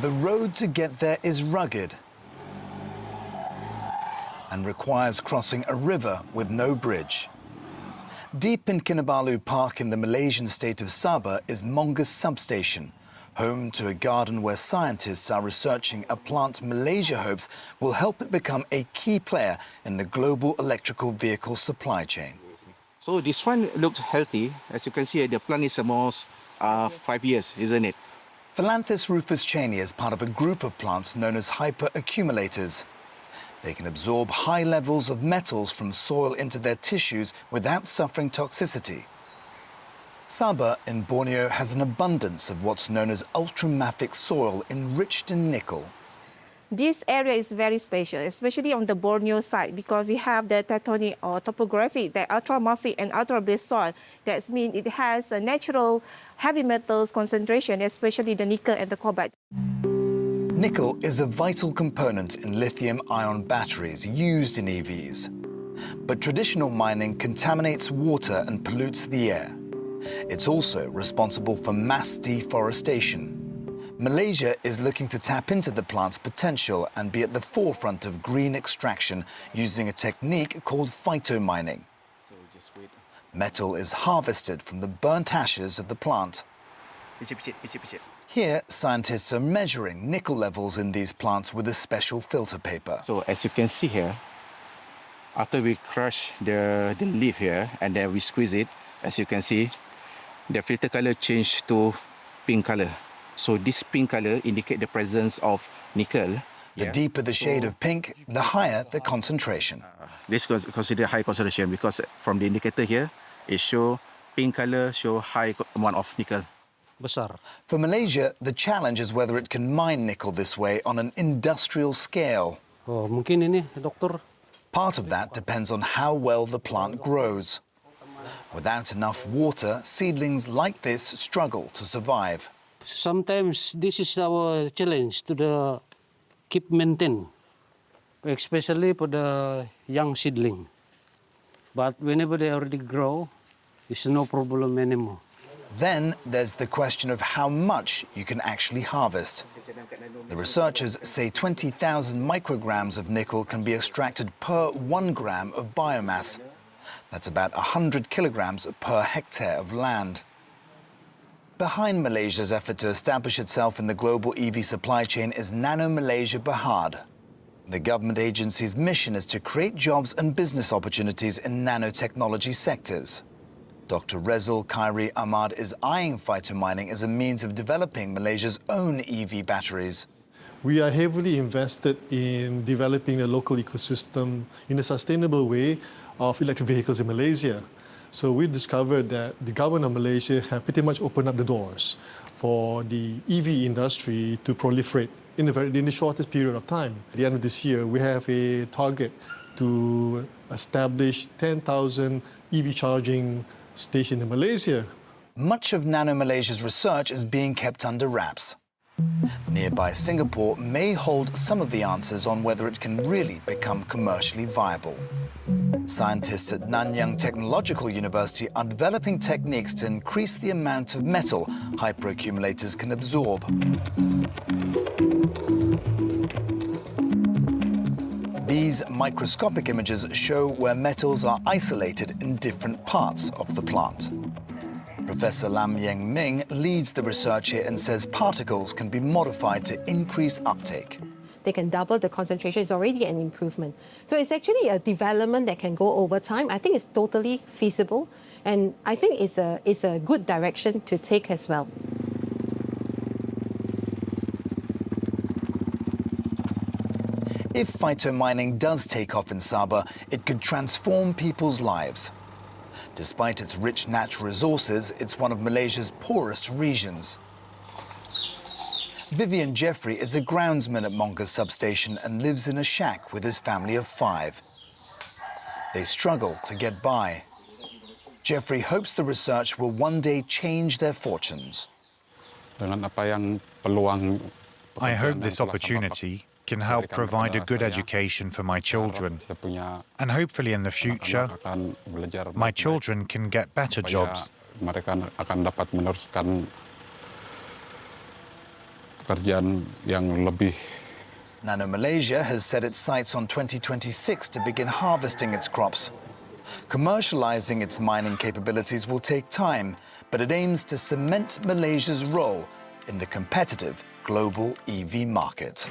The road to get there is rugged and requires crossing a river with no bridge. Deep in Kinabalu Park in the Malaysian state of Sabah is Mongus Substation, home to a garden where scientists are researching a plant Malaysia hopes will help it become a key player in the global electrical vehicle supply chain. So this one looked healthy. As you can see, the plant is almost 5 years, isn't it? Philanthus rufus cheney is part of a group of plants known as hyperaccumulators. They can absorb high levels of metals from soil into their tissues without suffering toxicity. Sabah in Borneo has an abundance of what's known as ultramafic soil enriched in nickel. This area is very special, especially on the Borneo side, because we have the tectonic or topography, the ultramafic and ultra-based soil. That means it has a natural heavy metals concentration, especially the nickel and the cobalt. Nickel is a vital component in lithium-ion batteries used in EVs. But traditional mining contaminates water and pollutes the air. It's also responsible for mass deforestation. Malaysia is looking to tap into the plant's potential and be at the forefront of green extraction using a technique called phyto mining. Metal is harvested from the burnt ashes of the plant. Here, scientists are measuring nickel levels in these plants with a special filter paper. So as you can see here, after we crush the leaf here and then we squeeze it, as you can see, the filter color changed to pink color. So this pink color indicates the presence of nickel. The deeper the shade of pink, the higher the concentration. This is considered high concentration because from the indicator here, it shows pink color, show high amount of nickel. For Malaysia, the challenge is whether it can mine nickel this way on an industrial scale. Mungkin ini, dokter. Part of that depends on how well the plant grows. Without enough water, seedlings like this struggle to survive. Sometimes this is our challenge to the keep maintain, especially for the young seedling. But whenever they already grow, it's no problem anymore. Then there's the question of how much you can actually harvest. The researchers say 20,000 micrograms of nickel can be extracted per 1 gram of biomass. That's about 100 kilograms per hectare of land. Behind Malaysia's effort to establish itself in the global EV supply chain is Nano Malaysia Berhad. The government agency's mission is to create jobs and business opportunities in nanotechnology sectors. Dr. Rezul Khairi Ahmad is eyeing phytomining as a means of developing Malaysia's own EV batteries. We are heavily invested in developing a local ecosystem in a sustainable way of electric vehicles in Malaysia. So we discovered that the government of Malaysia have pretty much opened up the doors for the EV industry to proliferate in the shortest period of time. At the end of this year, we have a target to establish 10,000 EV charging stations in Malaysia. Much of Nano Malaysia's research is being kept under wraps. Nearby Singapore may hold some of the answers on whether it can really become commercially viable. Scientists at Nanyang Technological University are developing techniques to increase the amount of metal hyperaccumulators can absorb. These microscopic images show where metals are isolated in different parts of the plant. Professor Lam Yeng Ming leads the research here and says particles can be modified to increase uptake. They can double the concentration. It's already an improvement. So it's actually a development that can go over time. I think it's totally feasible, and I think it's a good direction to take as well. If phytomining does take off in Sabah, it could transform people's lives. Despite its rich natural resources, it's one of Malaysia's poorest regions. Vivian Jeffrey is a groundsman at Mongus substation and lives in a shack with his family of 5. They struggle to get by. Jeffrey hopes the research will one day change their fortunes. I hope this opportunity can help provide a good education for my children. And hopefully in the future, my children can get better jobs. pekerjaan yang lebih. Nano Malaysia has set its sights on 2026 to begin harvesting its crops. Commercializing its mining capabilities will take time, but it aims to cement Malaysia's role in the competitive global EV market.